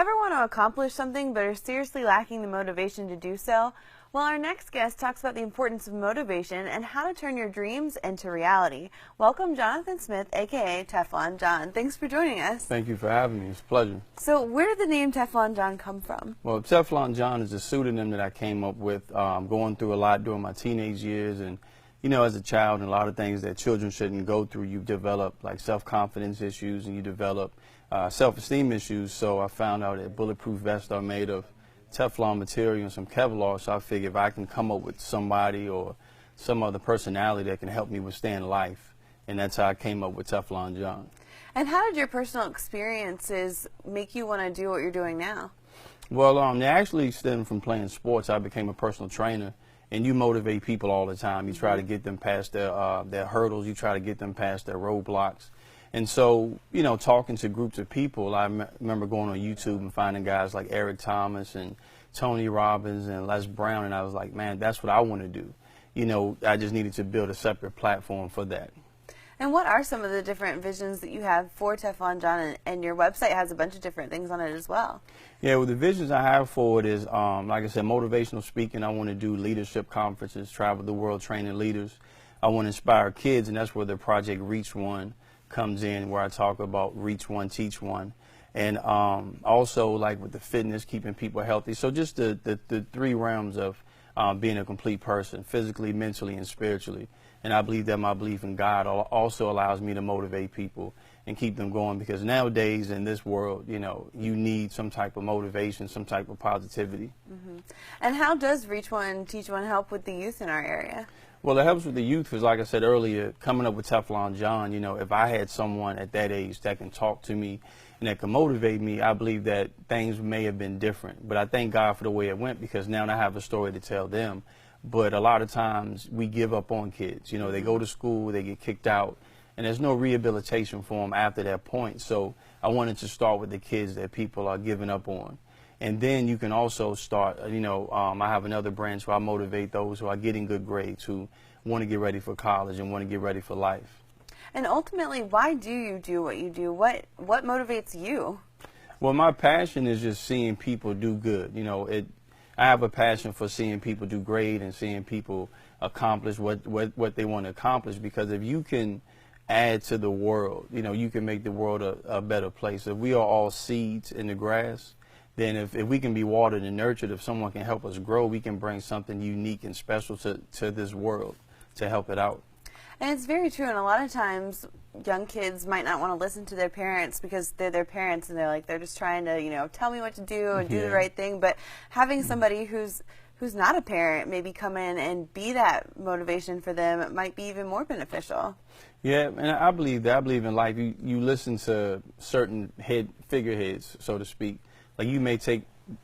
Ever want to accomplish something but are seriously lacking the motivation to do so? Well, our next guest talks about the importance of motivation and how to turn your dreams into reality. Welcome, Jonathan Smith, a.k.a. Teflon John. Thanks for joining us. Thank you for having me. It's a pleasure. So where did the name Teflon John come from? Well, Teflon John is a pseudonym that I came up with going through a lot during my teenage years. And, you know, as a child, and a lot of things that children shouldn't go through, you develop like self-confidence issues and you develop self-esteem issues. So I found out that bulletproof vests are made of Teflon material and some Kevlar, so I figured if I can come up with somebody or some other personality that can help me withstand life, and that's how I came up with Teflon John. And how did your personal experiences make you want to do what you're doing now? Well, they actually stemmed from playing sports. I became a personal trainer, and you motivate people all the time. You try to get them past their hurdles. You try to get them past their roadblocks. And so, you know, talking to groups of people, I remember going on YouTube and finding guys like Eric Thomas and Tony Robbins and Les Brown, and I was like, man, that's what I want to do. You know, I just needed to build a separate platform for that. And what are some of the different visions that you have for Teflon John? And your website has a bunch of different things on it as well. Yeah, well, the visions I have for it is, like I said, motivational speaking. I want to do leadership conferences, travel the world training leaders. I want to inspire kids, and that's where the Project Reach One comes in, where I talk about Reach One, Teach One. And also, like with the fitness, keeping people healthy. So just the three realms of being a complete person, physically, mentally, and spiritually. And I believe that my belief in God also allows me to motivate people and keep them going, because nowadays in this world, you know, you need some type of motivation, some type of positivity. Mm-hmm. And how does Reach One, Teach One help with the youth in our area? Well, it helps with the youth because, like I said earlier, coming up with Teflon John, you know, if I had someone at that age that can talk to me and that can motivate me, I believe that things may have been different. But I thank God for the way it went, because now I have a story to tell them. But a lot of times we give up on kids. You know, they go to school, they get kicked out, and there's no rehabilitation for them after that point. So I wanted to start with the kids that people are giving up on. And then you can also start, you know, I have another branch where I motivate those who are getting good grades, who want to get ready for college and want to get ready for life. And ultimately, why do you do what you do? What motivates you? Well, my passion is just seeing people do good. You know, I have a passion for seeing people do great and seeing people accomplish what they want to accomplish, because if you can add to the world, you know, you can make the world a better place. If we are all seeds in the grass, then if we can be watered and nurtured, if someone can help us grow, we can bring something unique and special to this world to help it out. And it's very true, and a lot of times young kids might not want to listen to their parents because they're their parents and they're just trying to, you know, tell me what to do and do the right thing. But having somebody who's not a parent maybe come in and be that motivation for them might be even more beneficial. Yeah, and I believe that. I believe in life. You listen to certain figureheads, so to speak. Like, you may take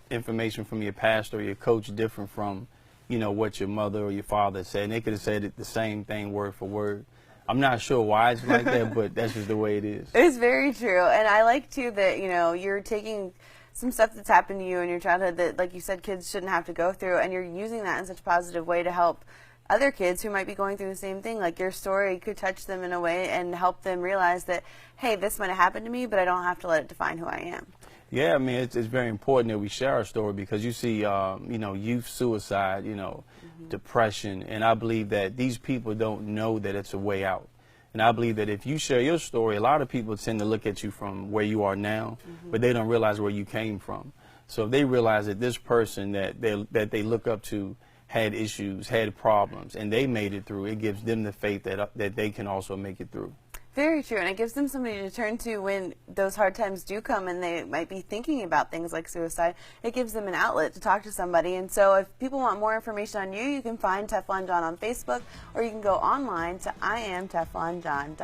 information from your pastor or your coach different from, you know, what your mother or your father said. And they could have said it the same thing word for word. I'm not sure why it's like that, but that's just the way it is. It's very true. And I like, too, that, you know, you're taking some stuff that's happened to you in your childhood that, like you said, kids shouldn't have to go through, and you're using that in such a positive way to help other kids who might be going through the same thing. Like, your story could touch them in a way and help them realize that, hey, this might have happened to me, but I don't have to let it define who I am. Yeah, I mean, it's very important that we share our story, because you see, you know, youth suicide, you know, depression, and I believe that these people don't know that it's a way out. And I believe that if you share your story, a lot of people tend to look at you from where you are now, but they don't realize where you came from. So if they realize that this person that they look up to had issues, had problems, and they made it through, it gives them the faith that they can also make it through. Very true, and it gives them somebody to turn to when those hard times do come and they might be thinking about things like suicide. It gives them an outlet to talk to somebody. And so if people want more information on you, you can find Teflon John on Facebook, or you can go online to IamTeflonJohn.com.